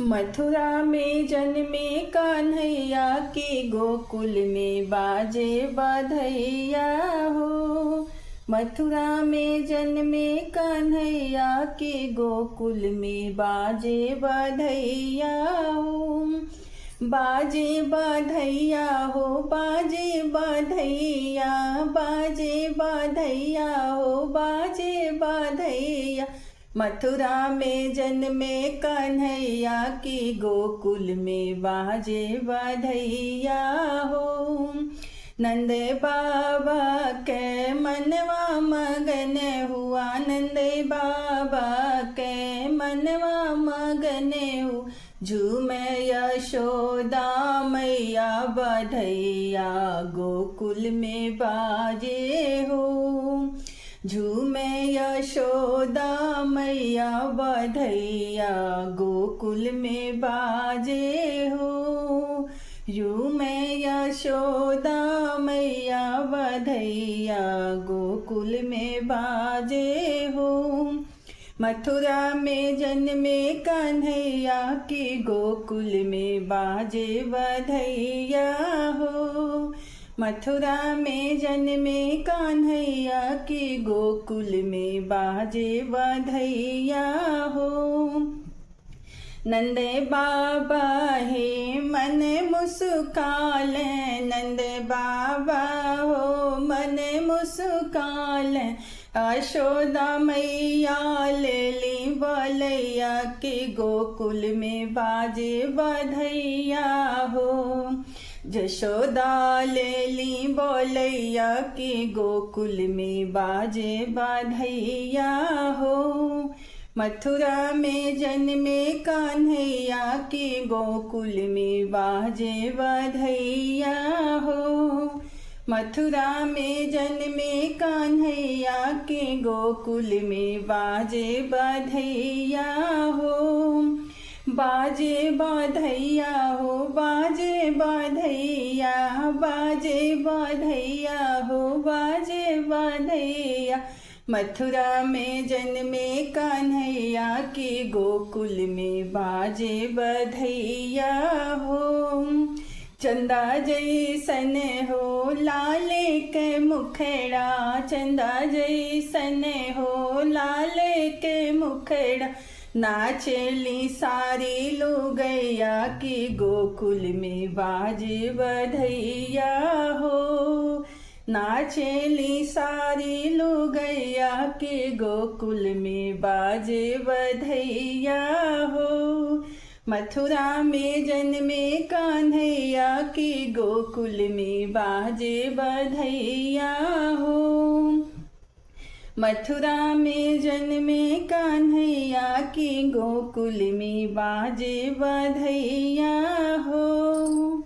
मथुरा में जन्मे कान्हैया के गोकुल में बाजे बधैया हो। मथुरा में जन्मे कान्हैया के गोकुल में बाजे बधैया हो। बाजे बधैया हो, बाजे बधैया, बाजे बधैया हो, बाजे बधैया। मथुरा में जन्मे कन्हैया की गोकुल में बाजे बधैया हो। नंद बाबा के मनवा मगन हुआ, नंद बाबा के मनवा मगन हुआ। झूमे यशोदा मैया बधैया गोकुल में बाजे हो। झूमे यशोदा मैया बधैया गोकुल में बाजे हो। झूमे यशोदा मैया बधैया गोकुल में बाजे हो। मथुरा में जन्मे कन्हैया की गोकुल में बाजे बधैया हो। मथुरा में जन्मे कान्हैया की गोकुल में बाजे बधैया हो। नंद बाबा है मन मुस्काल, नंद बाबा हो मन मुस्काल। यशोदा मैया ले ली बलैया के गोकुल में बाजे बधैया हो। यशोदा ले ली बोलैया के गोकुल में बाजे बधैया हो। मथुरा में जन्मे कान्हैया के गोकुल में बाजे बधैया हो। मथुरा में जन्मे कान्हैया के गोकुल में बाजे बधैया हो। बाजे बधैया हो, बाजे बधैया, बाजे बधैया हो, बाजे बधैया। मथुरा में जन्मे कान्हैया के गोकुल में बाजे बधैया हो। चंदा जैसन हो लाले के मुखड़ा, चंदा जैसन हो लाले के मुखड़ा। नाचली सारी लुगैया की गोकुल में बाजे बधैया हो। नाचली सारी लुगैया के गोकुल में बाजे बधैया हो। मथुरा में जन्मे कान्हैया की गोकुल में बाजे बधैया हो। मथुरा में जन्मे कान्हैया की गोकुल में बाजे बधैया हो।